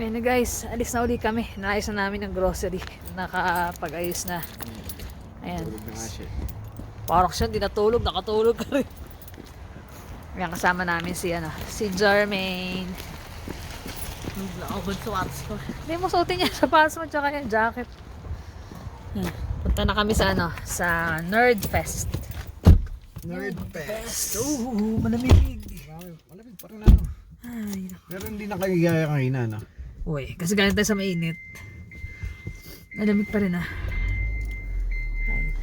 Ayan na guys, alis na uli kami. Naayos na namin ng grocery. Nakapag-ayos na. Ayan. Tulog na nga siya. Parang siya, hindi natulog. Nakatulog ka rin. Ayan, kasama namin si Jermaine. Nakakabod sa watch ko. Hindi mo suotin niya sa pass mo tsaka yung jacket. Ayan. Punta na kami sa Nerdfest. Nerdfest. Malamig. Malamig pa rin ano. Ay, Pero hindi na kagigaya kanina, no? uy, kasi galing tayo sa mainit. Malamig pa rin ah. Ay.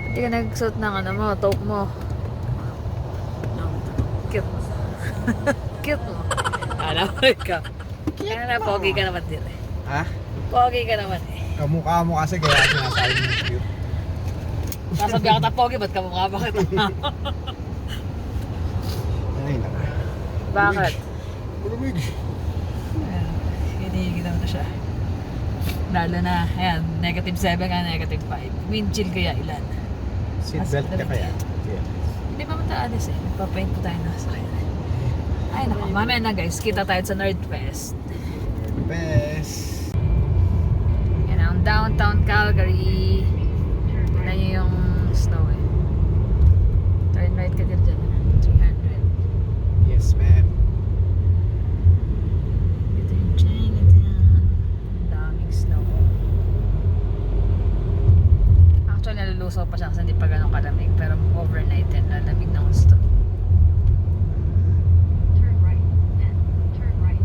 Hindi ka nagsuot ng taupe mo. Cute mo. Cute mo. Alam mo ikaw. Kaya na, pogi ka naman din eh. Ha? Pogi ka naman eh. Kamukha mo kasi kaya sinasabi mo cute. Sasabi ako na pogi, ba't kamukha ba kita? Ay, naka. Bakit? Malamig. Hinihigil naman na siya. Lalo na, ayan, -7 ka, -5. Wind chill kaya ilan? Seatbelt ka kaya? Yeah. Hindi pa mataalis eh. Nagpapaint po tayo na sa kanya. Ay naku, mamaya na guys. Kita tayo sa Nerdfest. Nerdfest. Yan ang downtown Calgary. Tignan nyo yung snow eh. Turn right ka din dyan. 300. Yes, ma'am. Ito yung Chinatown. Ang daming snow. Actually, nalulusaw pa siya kasi hindi pa ganun kalamig. Pero overnight yan, lalamig ng gusto. Turn right, then turn right.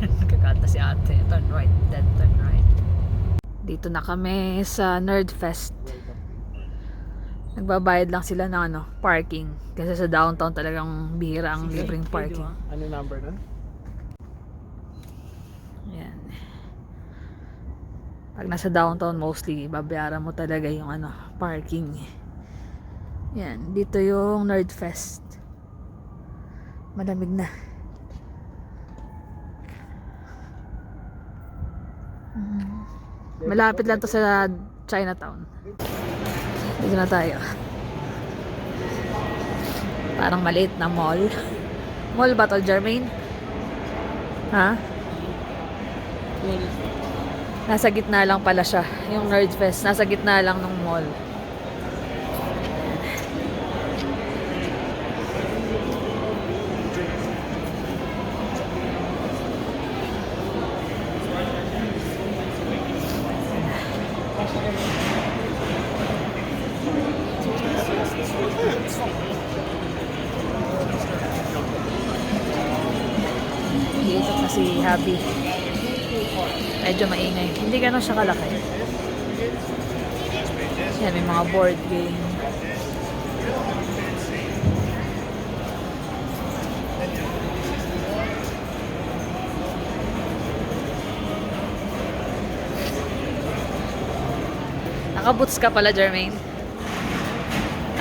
Nagkakanta si ate. Turn right, then turn right. Dito na kami sa Nerdfest. Nagbabayad lang sila ng parking. Kasi sa downtown talagang bihira ang libreng parking. Ano number nun? Ayan. Pag nasa downtown mostly, babayaran mo talaga yung parking. Yan, dito yung Nerdfest. Malamig na. Malapit lang to sa Chinatown. Dito na tayo. Parang maliit na mall. Mall ba to, Jermaine? Ha? Nasa gitna lang pala siya. Yung Nerdfest, nasa gitna lang ng mall. Dito na si Happy. Medyo maingay. Hindi ganun siya kalaki. Yan, may mga board game. Nakaboots ka pala, Jermaine.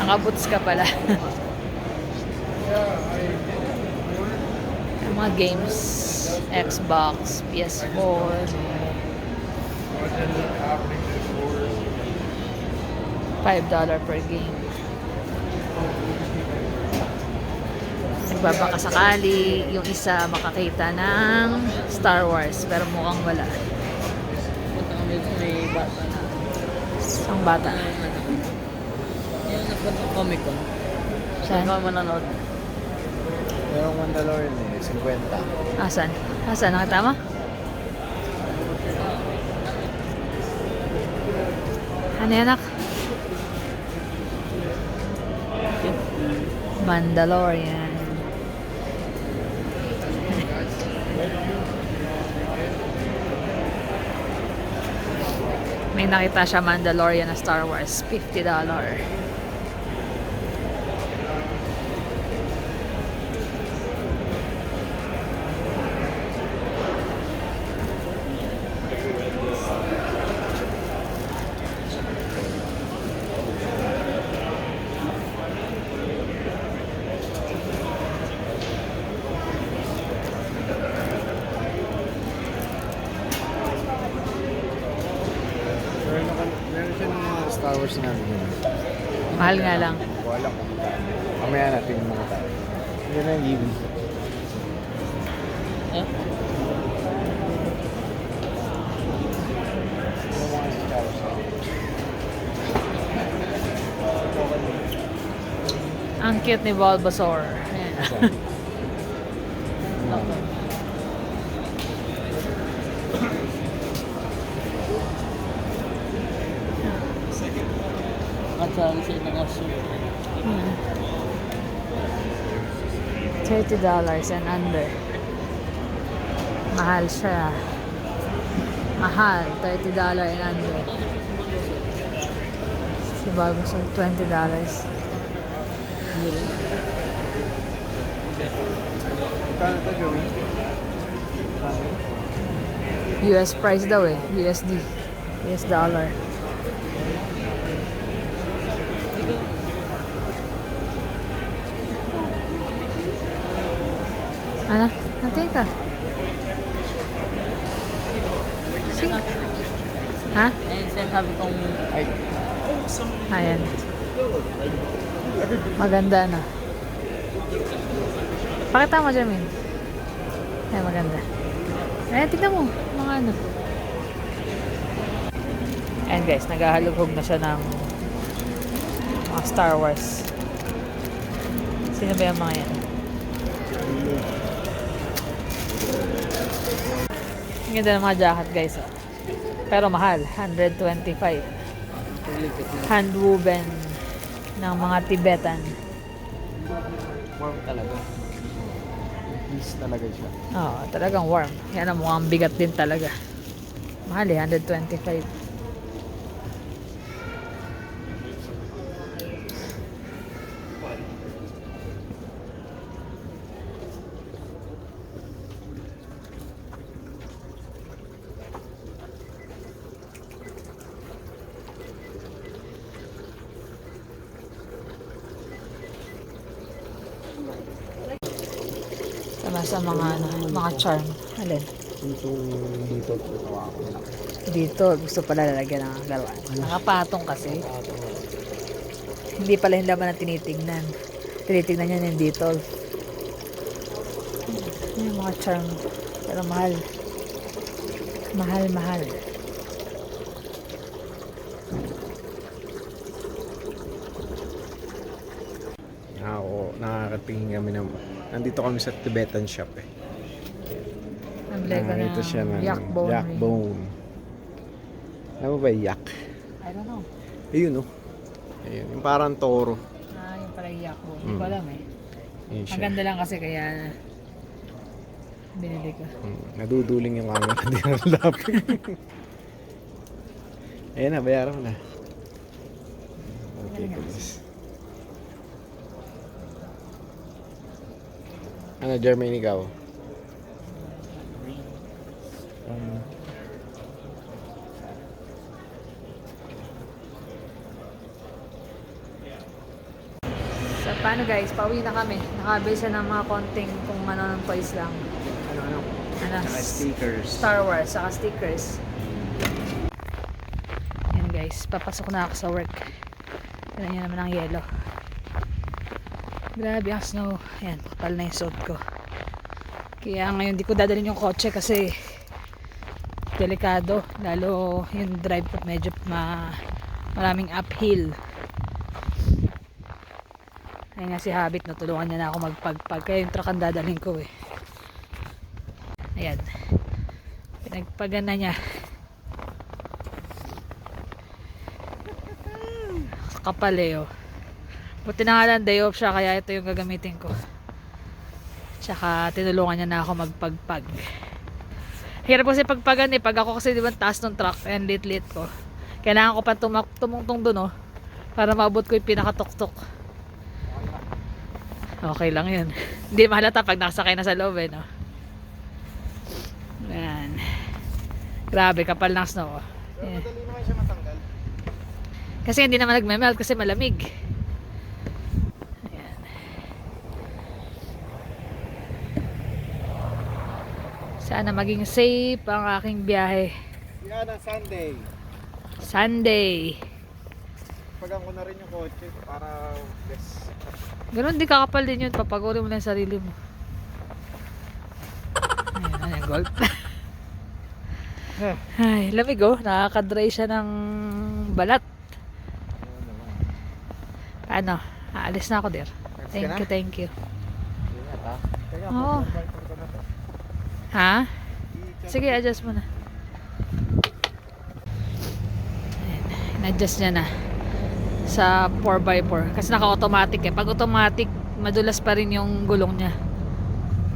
Nakaboots ka pala. Mga games, Xbox, PS4. $5 per game. Nagbabaka sakali yung isa makakita ng Star Wars pero mukhang wala. Punta kami sa may bata na. Ang bata. Yung nagpunta ng Comic Con. Saan? Saan ka manonood? Merong Mandalorian eh, 50. Asan? Asan? Nakita mo? Ano yan, anak? Mandalorian. May nakita siya Mandalorian na Star Wars. $50. Meron siya ng mga Star Wars na namin. Mahal nga lang. Wala kung magkano. Mamaya natin mga tayo. Hindi na yung given. Ha? Ang cute ni Bulbasaur. Ayan. Saan? At sa international. $30 and under. Mahal siya. Mahal. $30 and under. Si Bulbasaur, $20. Kano ito, Joey? US price daw eh. USD. US dollar. Ano? Natin ka. Sige. Ha? Eh, sabi kong Ay, Ayan. Maganda na. Pakita mo, Jermaine. Ay, maganda. Ayan, tignan mo. Mga ano. Ayan guys, naghahalughog na siya ng mga Star Wars. Sino ba yung mga yan? Ang ganda ng mga jacket guys. Oh. Pero mahal. $125. Handwoven ng mga Tibetan. warm talaga. Peace talaga siya. Oo, talagang warm. Yan ang mukhang bigat din talaga. Mahal eh, $125. Sama sa mga ano, mga charm. Alin? Itong dito, tawa ko na. Dito, gusto pala lalagyan ng laruan. Nakapatong kasi. Hindi pala yung laman na tinitignan. Tinitignan niya yung dito. Yung mga charm. Pero mahal. Mahal, mahal. Ako, nakakatingin kami ng... Nandito kami sa Tibetan shop eh. Nabili ko Nakakita siya ng yak bone. yak bone. Alam mo ba yung yak? I don't know. Ayun oh. Ayun, yung parang toro. Ah, yung pala yung yak bone. Hindi ko alam eh. Ayun Ang siya. ganda lang kasi kaya binili ko. Naduduling yung camera. Hindi na lapit. Ayun na, bayaran mo na. Okay, please. Ano, Jermaine, ikaw? So, paano guys? Pauwi na kami. Nakabili siya ng mga konting kung ano ng toys lang. Ano? Ano? Saka stickers. Star Wars, saka stickers. Yan guys, papasok na ako sa work. Tignan nyo naman ang yelo. Grabe ang snow. Ayan, kapal na yung suot ko. Kaya ngayon di ko dadalhin yung kotse kasi delikado. Lalo yung drive ko medyo maraming uphill. Ayun nga si Habit, natulungan niya na ako magpagpag. Kaya yung truck ang dadalhin ko eh. Ayan. Pinagpagan na niya. Kapal eh oh. Buti na nga lang day off siya kaya ito yung gagamitin ko. Tsaka tinulungan niya na ako magpagpag. Hirap kasi pagpagan eh. Pag ako kasi di ba taas ng truck and lit ko. Kailangan ko pa tumungtong dun oh. Para maabot ko yung pinakatuktok. Okay lang yun. Hindi mahalata pag nakasakay na sa loob eh no. Ayan. Grabe kapal ng snow oh. Yeah. Madali naman siya matanggal. Kasi hindi naman nagme-melt kasi malamig. Ayan. Sana maging safe ang aking biyahe. Yan ang Sunday. Sunday. Pagang ko na rin yung kotse para yes. Ganun, di kakapal din yun. Papagurin mo lang yung sarili mo. Ayan, gold. Ay, lamig oh. Nakaka-dry siya ng balat. Ano? Aalis na ako, dear. Thank you, thank you. Ingat ha. Teka, Oo. bumper ko na to. Ha? Sige, adjust mo na. Ayan, in-adjust niya na sa 4x4 kasi naka-automatic eh. Pag automatic, madulas pa rin yung gulong niya.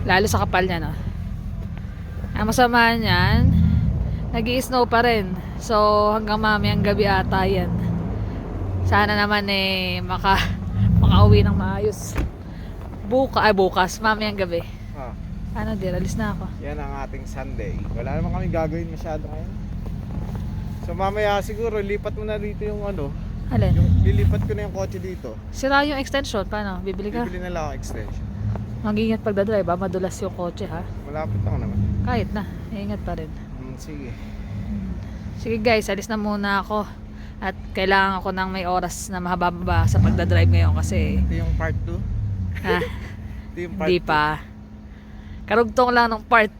Lalo sa kapal niya, no? Ang masama niyan, nag-i-snow pa rin. So, hanggang mamayang gabi ata yan. Sana naman eh, makauwi ng maayos. Bukas, mamayang gabi. Ah, Ano din, alis na ako. yan ang ating Sunday. Wala naman kami gagawin masyado ngayon. So mamaya siguro lipat mo na dito yung ano. Alin? Lilipat ko na yung kotse dito. Sira yung extension, paano? Bibili ka? Bibili na lang ako extension. Mag-ingat pagdadrive, ha? Madulas yung kotse, ha? Malapit lang naman. Kahit na, ingat pa rin. Sige. Sige guys, alis na muna ako. At kailangan ako ng may oras na mahaba sa pagdadrive ngayon kasi Ito yung part 2. ah, Ito yung part hindi pa. Karugtong lang ng part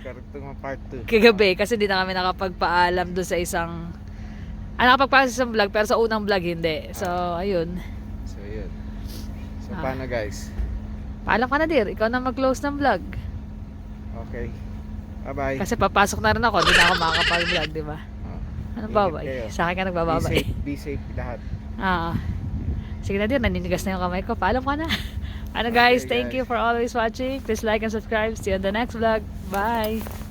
Karugtong ng part 2. kagabi kasi di na kami nakapagpaalam doon sa isang nakapagpaalam sa isang vlog pero sa unang vlog hindi. So, ayun. So yun. So Ah. paano guys? Paalam ka na dir, ikaw na mag-close ng vlog. Okay. Bye-bye. Kasi papasok na rin ako, di na ako makakapag-vlog, di ba? Ano Ingat babay? kayo. Sa akin ka Be nagbababay. safe, be safe lahat. Sige na dir, naninigas na yung kamay ko. Paalam ka na. Ano guys, Okay, thank you guys. for always watching. Please like and subscribe. See you on the next vlog. Bye!